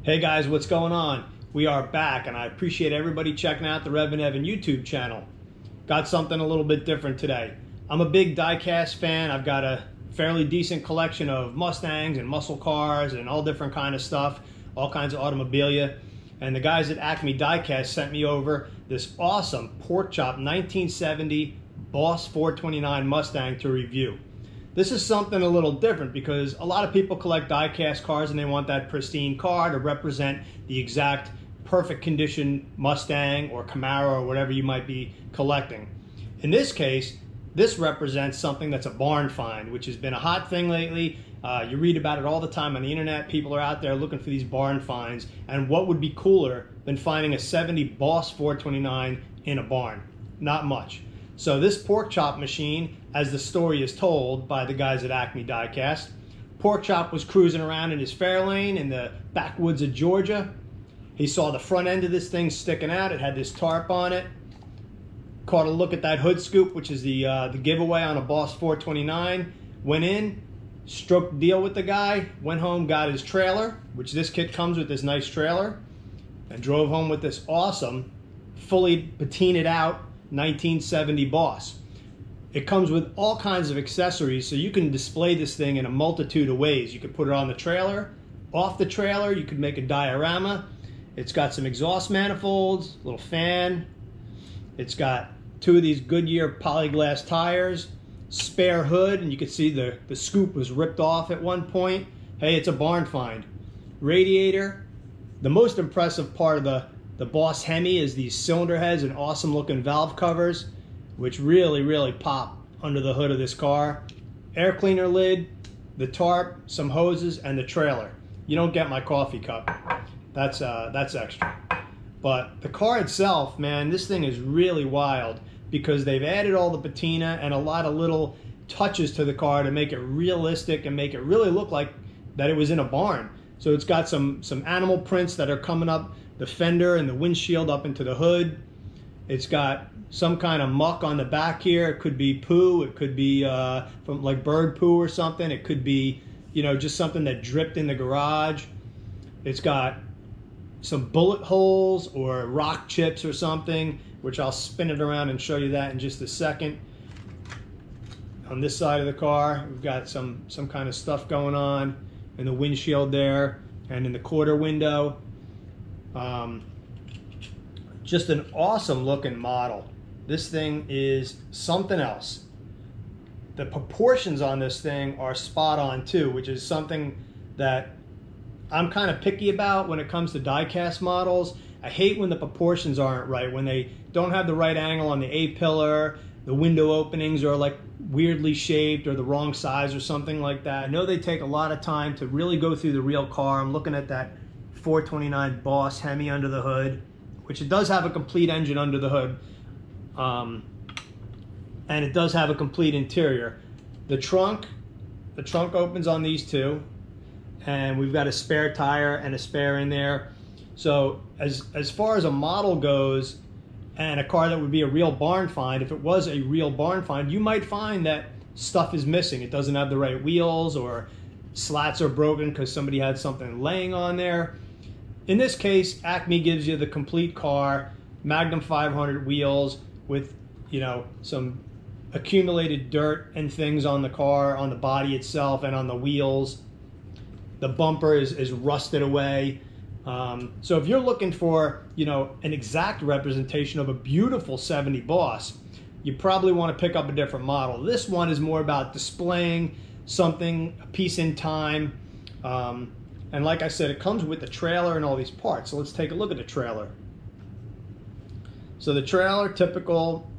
Hey guys, what's going on? We are back, and I appreciate everybody checking out the REVan YouTube channel. Got something a little bit different today. I'm a big die cast fan. I've got a fairly decent collection of Mustangs and muscle cars and all different kind of stuff, all kinds of automobilia. And the guys at ACME Die Cast sent me over this awesome pork chop 1970 Boss 429 Mustang to review. This is something a little different because a lot of people collect die-cast cars and they want that pristine car to represent the exact perfect condition Mustang or Camaro or whatever you might be collecting. In this case, this represents something that's a barn find, which has been a hot thing lately. You read about it all the time on the internet. People are out there looking for these barn finds, and what would be cooler than finding a 70 Boss 429 in a barn? Not much. So this pork chop machine, as the story is told by the guys at ACME Die Cast, pork chop was cruising around in his Fairlane in the backwoods of Georgia. He saw the front end of this thing sticking out. It had this tarp on it. Caught a look at that hood scoop, which is the giveaway on a Boss 429. Went in, stroked the deal with the guy, went home, got his trailer, which this kit comes with, this nice trailer, and drove home with this awesome, fully patinaed out 1970 Boss. It comes with all kinds of accessories, so you can display this thing in a multitude of ways. You could put it on the trailer, off the trailer, you could make a diorama. It's got some exhaust manifolds, a little fan. It's got two of these Goodyear polyglass tires, spare hood, and you can see the scoop was ripped off at one point. Hey, it's a barn find. Radiator. The most impressive part of the Boss Hemi is these cylinder heads and awesome looking valve covers, which really pop under the hood of this car. Air cleaner lid, the tarp, some hoses, and the trailer. You don't get my coffee cup. That's extra. But the car itself, man, this thing is really wild because they've added all the patina and a lot of little touches to the car to make it realistic and make it really look like that it was in a barn. So it's got some animal prints that are coming up the fender and the windshield up into the hood. It's got some kind of muck on the back here. It could be poo. It could be from like bird poo or something. It could be, you know, just something that dripped in the garage. It's got some bullet holes or rock chips or something, which I'll spin it around and show you that in just a second. On this side of the car, we've got some kind of stuff going on in the windshield there and in the quarter window. Just an awesome looking model. This thing is something else. The proportions on this thing are spot on too, which is something that I'm kind of picky about when it comes to die-cast models. I hate when the proportions aren't right, when they don't have the right angle on the A-pillar, the window openings are like weirdly shaped or the wrong size or something like that. I know they take a lot of time to really go through the real car. I'm looking at that 429 Boss Hemi under the hood, which it does have a complete engine under the hood, and it does have a complete interior. The trunk opens on these two, and we've got a spare tire and a spare in there. So as far as a model goes, and a car that would be a real barn find, if it was a real barn find, you might find that stuff is missing. It doesn't have the right wheels, or slats are broken because somebody had something laying on there. In this case, ACME gives you the complete car, Magnum 500 wheels with, you know, some accumulated dirt and things on the car, on the body itself, and on the wheels. The bumper is rusted away. So if you're looking for, you know, an exact representation of a beautiful 70 Boss, you probably want to pick up a different model. This one is more about displaying something, a piece in time. And like I said, it comes with the trailer and all these parts. So let's take a look at the trailer. So the trailer, typical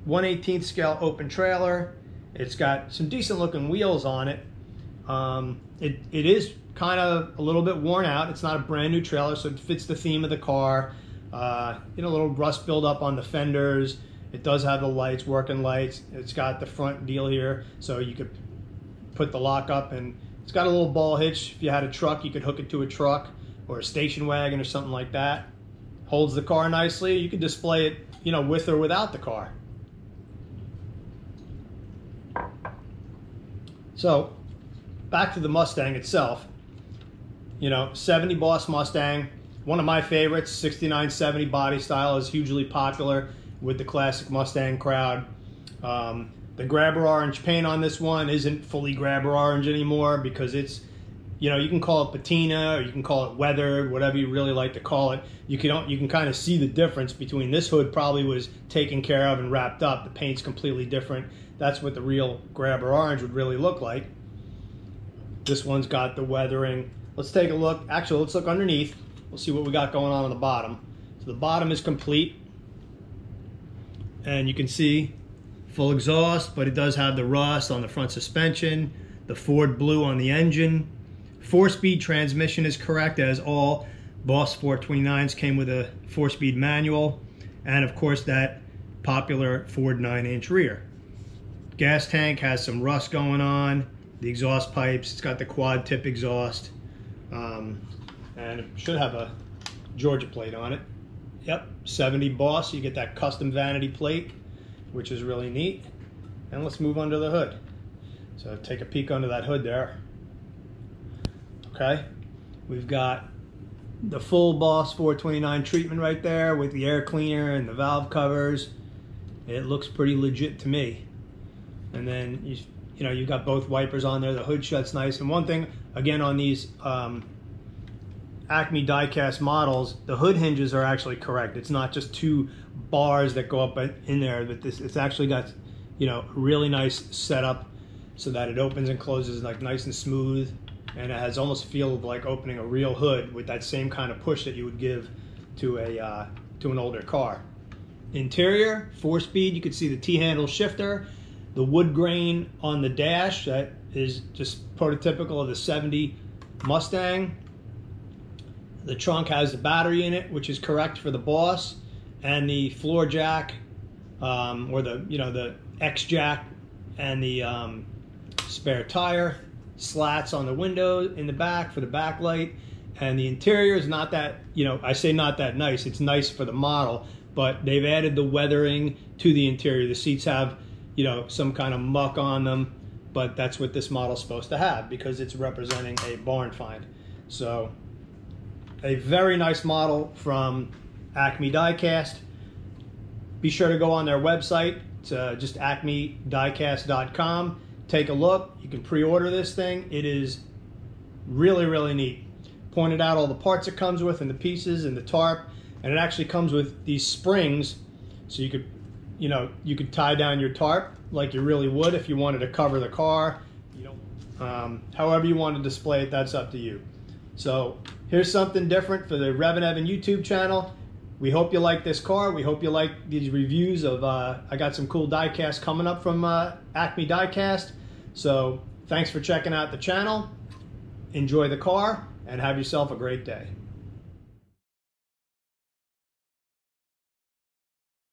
1/18 scale open trailer. It's got some decent looking wheels on it. It is kind of a little bit worn out. It's not a brand new trailer, so it fits the theme of the car. You know, a little rust buildup on the fenders. It does have the lights, working lights. It's got the front deal here, so you could put the lock up, and it's got a little ball hitch. If you had a truck, you could hook it to a truck or a station wagon or something like that. Holds the car nicely. You can display it, you know, with or without the car. So back to the Mustang itself. You know, 70 Boss Mustang, one of my favorites. 6970 body style is hugely popular with the classic Mustang crowd. The grabber orange paint on this one isn't fully grabber orange anymore because it's, you know, you can call it patina or you can call it weathered, whatever you really like to call it. You can kind of see the difference between this hood probably was taken care of and wrapped up. The paint's completely different. That's what the real grabber orange would really look like. This one's got the weathering. Let's take a look. Actually, let's look underneath. We'll see what we got going on the bottom. So the bottom is complete. And you can see full exhaust, but it does have the rust on the front suspension, the Ford blue on the engine. 4-speed transmission is correct, as all Boss 429s came with a 4-speed manual, and of course that popular Ford 9-inch rear. Gas tank has some rust going on. The exhaust pipes, it's got the quad tip exhaust, and it should have a Georgia plate on it. Yep, 70 Boss. You get that custom vanity plate, which is really neat. And let's move under the hood. So take a peek under that hood there. Okay, we've got the full Boss 429 treatment right there with the air cleaner and the valve covers. It looks pretty legit to me. And then you know, you've got both wipers on there. The hood shuts nice. And one thing again on these ACME Die Cast models, the hood hinges are actually correct. It's not just two bars that go up in there, but it's actually got, you know, a really nice setup so that it opens and closes like nice and smooth, and it has almost a feel of like opening a real hood with that same kind of push that you would give to an older car. Interior, 4-speed. You can see the T-handle shifter, the wood grain on the dash that is just prototypical of the 70 Mustang. The trunk has the battery in it, which is correct for the Boss, and the floor jack, or the X jack, and the spare tire slats on the window in the back for the backlight. And the interior is not that, you know, I say not that nice. It's nice for the model, but they've added the weathering to the interior. The seats have, you know, some kind of muck on them, but that's what this model's supposed to have because it's representing a barn find. So a very nice model from ACME Die Cast. Be sure to go on their website. It's just acmediecast.com. Take a look. You can pre-order this thing. It is really, really neat. Pointed out all the parts it comes with and the pieces and the tarp. And it actually comes with these springs, so you could, you know, you could tie down your tarp like you really would if you wanted to cover the car. You know, however you want to display it, that's up to you. So here's something different for the REVan YouTube channel. We hope you like this car. We hope you like these reviews of, I got some cool die casts coming up from ACME Die Cast. So thanks for checking out the channel. Enjoy the car and have yourself a great day.